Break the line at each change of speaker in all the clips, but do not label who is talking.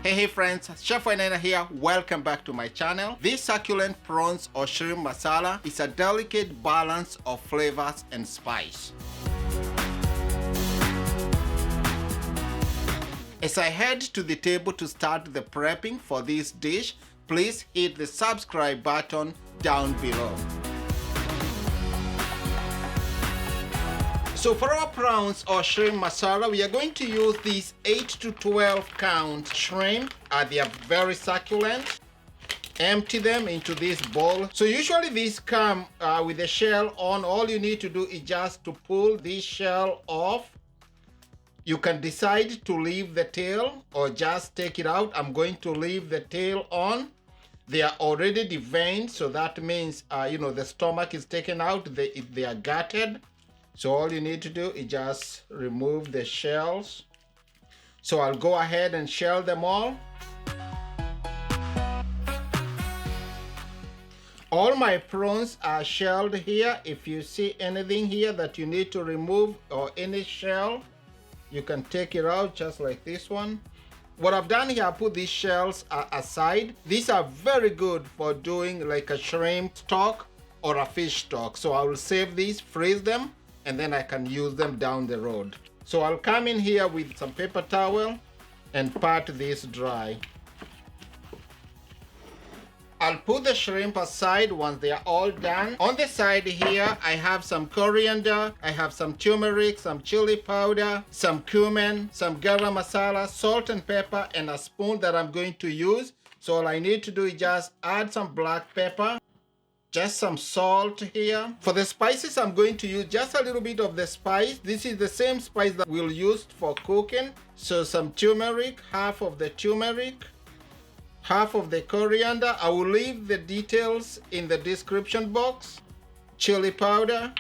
Hey friends, Chef Wainaina here. Welcome back to my channel. This succulent prawns or shrimp masala is a delicate balance of flavors and spice. As I head to the table to start the prepping for this dish, please hit the subscribe button down below. So for our prawns or shrimp masala, we are going to use these 8 to 12 count shrimp. They are very succulent. Empty them into this bowl. So usually these come with the shell on. All you need to do is just to pull this shell off. You can decide to leave the tail or just take it out. I'm going to leave the tail on. They are already deveined, so that means the stomach is taken out. They are gutted. So all you need to do is just remove the shells. So I'll go ahead and shell them all. All my prawns are shelled here. If you see anything here that you need to remove or any shell, you can take it out just like this one. What I've done here, I put these shells aside. These are very good for doing like a shrimp stock or a fish stock. So I will save these, freeze them, and then I can use them down the road. So I'll come in here with some paper towel and pat this dry. I'll put the shrimp aside once they are all done. On the side here, I have some coriander, I have some turmeric, some chili powder, some cumin, some garam masala, salt and pepper, and a spoon that I'm going to use. So all I need to do is just add some black pepper, just some salt here. For the spices, I'm going to use just a little bit of the spice. This is the same spice that we'll use for cooking. So some turmeric, half of the turmeric, half of the coriander. I will leave the details in the description box. Chili powder,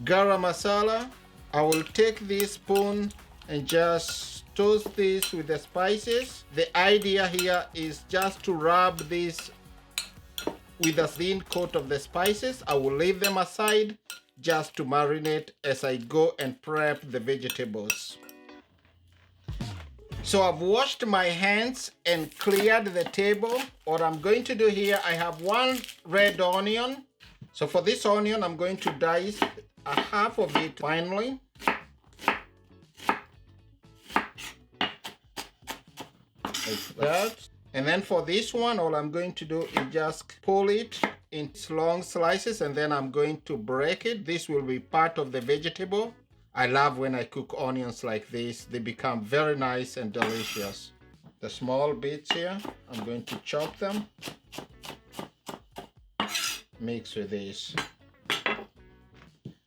garam masala. I will take this spoon and just toast this with the spices. The idea here is just to rub this with a thin coat of the spices. I will leave them aside just to marinate as I go and prep the vegetables. So I've washed my hands and cleared the table. What I'm going to do here, I have one red onion. So for this onion, I'm going to dice a half of it finely. Like that. And then for this one, all I'm going to do is just pull it in long slices, and then I'm going to break it. This will be part of the vegetable. I love when I cook onions like this. They become very nice and delicious. The small bits here, I'm going to chop them. Mix with this.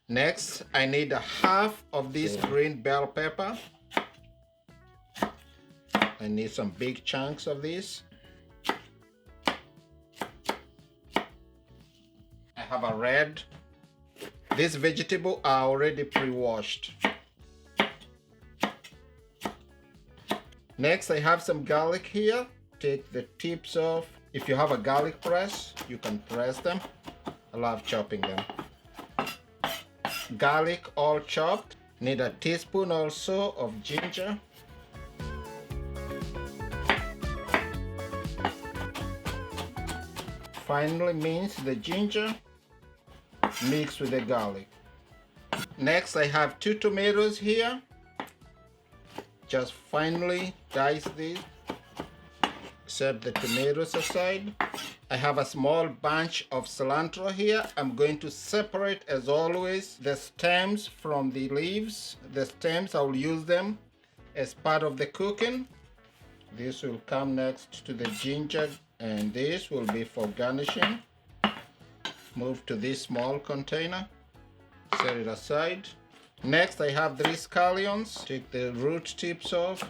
Next, I need a half of this green bell pepper. I need some big chunks of this. I have a red. These vegetables are already pre-washed. Next, I have some garlic here. Take the tips off. If you have a garlic press, you can press them. I love chopping them. Garlic all chopped. Need a teaspoon also of ginger. Finally mince the ginger, mix with the garlic. Next, I have 2 tomatoes here. Just finely dice these. Set the tomatoes aside. I have a small bunch of cilantro here. I'm going to separate, as always, the stems from the leaves. The stems, I will use them as part of the cooking. This will come next to the ginger, and this will be for garnishing. Move to this small container, set it aside. Next, I have 3 scallions. Take the root tips off.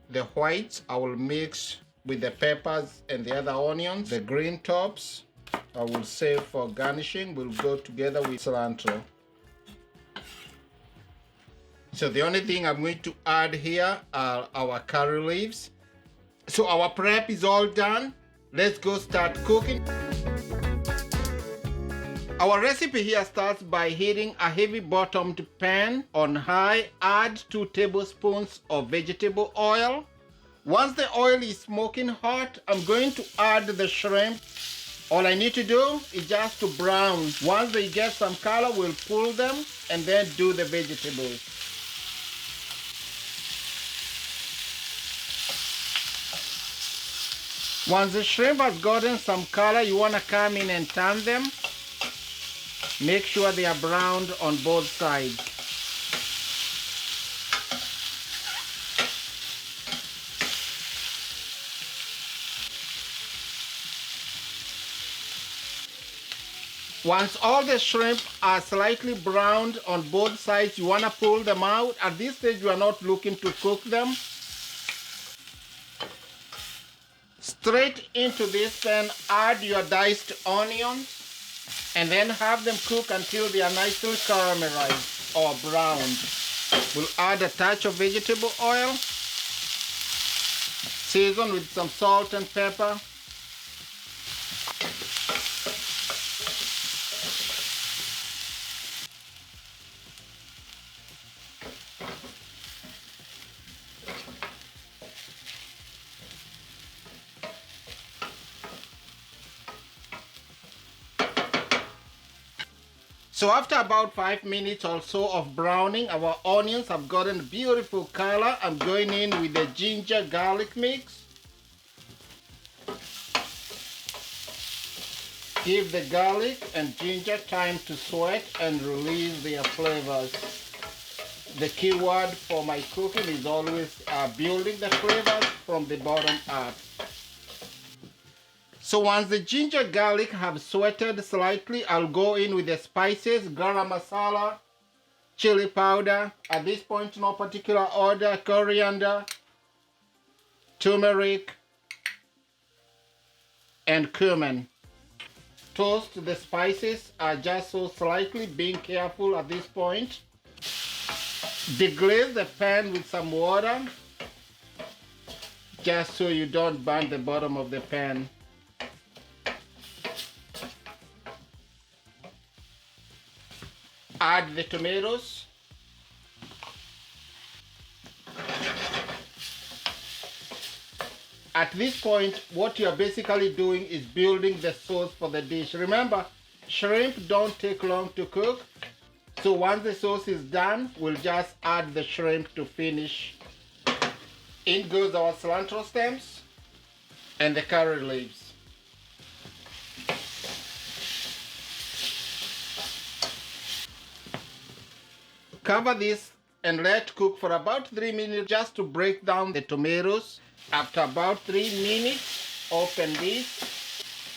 The whites I will mix with the peppers and the other onions. The green tops I will save for garnishing. Will go together with cilantro. So the only thing I'm going to add here are our curry leaves. So our prep is all done. Let's go start cooking. Our recipe here starts by heating a heavy bottomed pan on high. Add 2 tablespoons of vegetable oil. Once the oil is smoking hot, I'm going to add the shrimp. All I need to do is just to brown. Once they get some color, we'll pull them and then do the vegetables. Once the shrimp has gotten some color, you want to come in and turn them. Make sure they are browned on both sides. Once all the shrimp are slightly browned on both sides, you want to pull them out. At this stage, you are not looking to cook them. Straight into this pan, add your diced onions and then have them cook until they are nicely caramelized or browned. We'll add a touch of vegetable oil, season with some salt and pepper. So after about 5 minutes or so of browning, our onions have gotten a beautiful color. I'm going in with the ginger garlic mix. Give the garlic and ginger time to sweat and release their flavors. The key word for my cooking is always building the flavors from the bottom up. So once the ginger garlic have sweated slightly, I'll go in with the spices, garam masala, chili powder. At this point, no particular order, coriander, turmeric, and cumin. Toast the spices just so slightly, being careful at this point. Deglaze the pan with some water, just so you don't burn the bottom of the pan. Add the tomatoes. At this point, what you're basically doing is building the sauce for the dish. Remember, shrimp don't take long to cook. So once the sauce is done, we'll just add the shrimp to finish. In goes our cilantro stems and the curry leaves. Cover this and let cook for about 3 minutes just to break down the tomatoes. After about 3 minutes, open this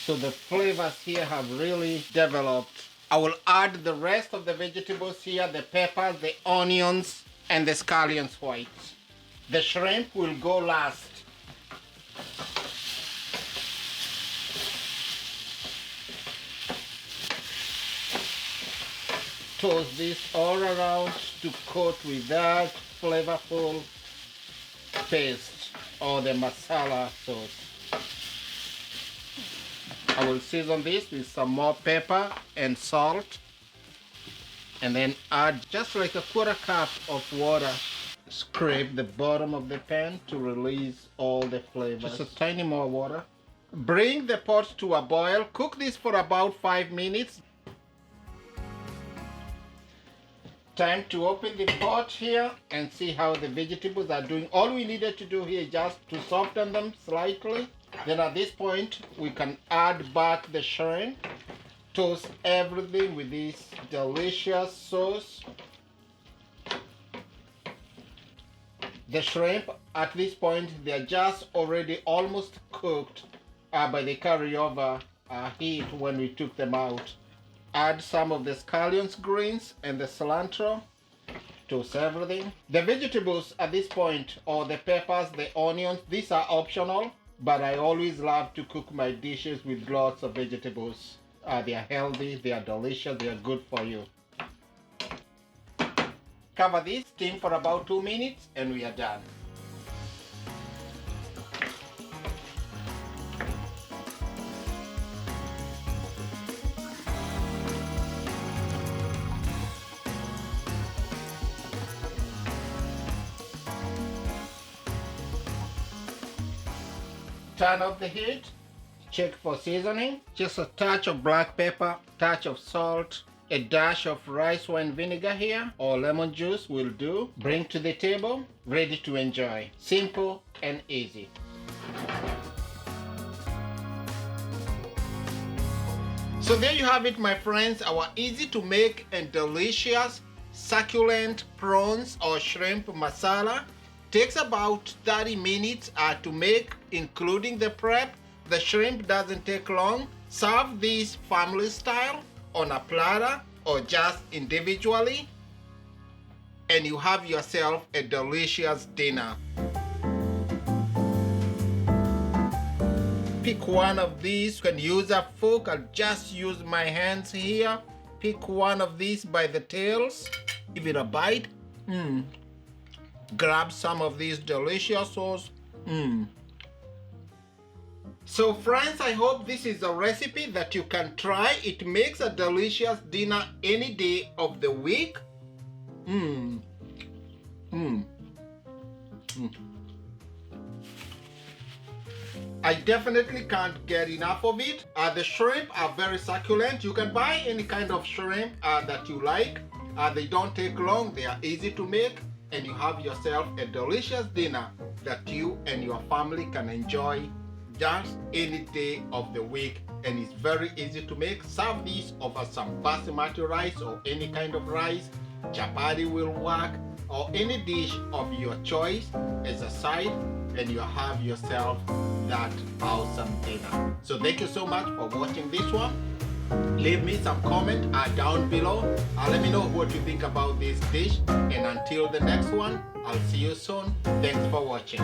so the flavors here have really developed. I will add the rest of the vegetables here, the peppers, the onions, and the scallions whites. The shrimp will go last. Toast this all around to coat with that flavorful paste or the masala sauce. I will season this with some more pepper and salt and then add just like a 1/4 cup of water. Scrape the bottom of the pan to release all the flavors. Just a tiny more water. Bring the pot to a boil. Cook this for about 5 minutes. Time to open the pot here and see how the vegetables are doing. All we needed to do here is just to soften them slightly. Then at this point, we can add back the shrimp. Toast everything with this delicious sauce. The shrimp, at this point, they're just already almost cooked by the carryover heat when we took them out. Add some of the scallions greens and the cilantro. Toast everything. The vegetables at this point, or the peppers, the onions, these are optional, but I always love to cook my dishes with lots of vegetables. They are healthy, they are delicious, they are good for you. Cover this, steam for about 2 minutes, and we are done. Turn off the heat. Check for seasoning. Just a touch of black pepper, touch of salt, a dash of rice wine vinegar here or lemon juice will do. Bring to the table, ready to enjoy. Simple and easy. So there you have it, my friends, our easy to make and delicious succulent prawns or shrimp masala. Takes about 30 minutes to make, including the prep. The shrimp doesn't take long. Serve these family style on a platter or just individually, and you have yourself a delicious dinner. Pick one of these. You can use a fork. I'll just use my hands here. Pick one of these by the tails. Give it a bite. Grab some of these delicious sauce. So friends, I hope this is a recipe that you can try. It makes a delicious dinner any day of the week. I definitely can't get enough of it. The shrimp are very succulent. You can buy any kind of shrimp that you like. They don't take long. They are easy to make. And you have yourself a delicious dinner that you and your family can enjoy just any day of the week, and it's very easy to make. Serve these over some basmati rice or any kind of rice. Chapati will work, or any dish of your choice as a side, and you have yourself that awesome dinner. So thank you so much for watching this one. Leave me some comment down below. Let me know what you think about this dish, and until the next one, I'll see you soon. Thanks for watching.